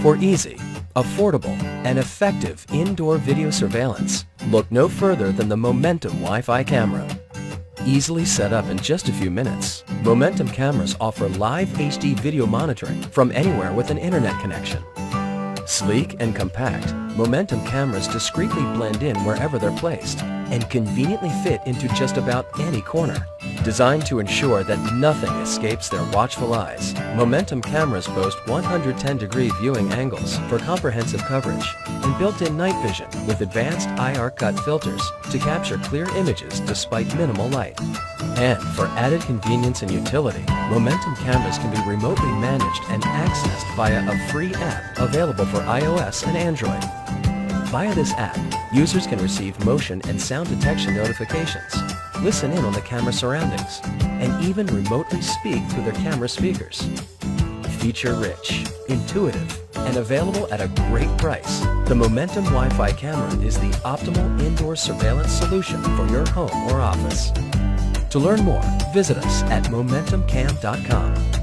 For easy, affordable, and effective indoor video surveillance, look no further than the Momentum Wi-Fi camera. Easily set up in just a few minutes, Momentum cameras offer live HD video monitoring from anywhere with an internet connection. Sleek and compact, Momentum cameras discreetly blend in wherever they're placed and conveniently fit into just about any corner. Designed to ensure that nothing escapes their watchful eyes, Momentum cameras boast 110-degree viewing angles for comprehensive coverage and built-in night vision with advanced IR cut filters to capture clear images despite minimal light. And for added convenience and utility, Momentum cameras can be remotely managed and accessed via a free app available for iOS and Android. Via this app, users can receive motion and sound detection notifications, listen in on the camera surroundings, and even remotely speak through their camera speakers. Feature-rich, intuitive, and available at a great price, the Momentum Wi-Fi camera is the optimal indoor surveillance solution for your home or office. To learn more, visit us at MomentumCam.com.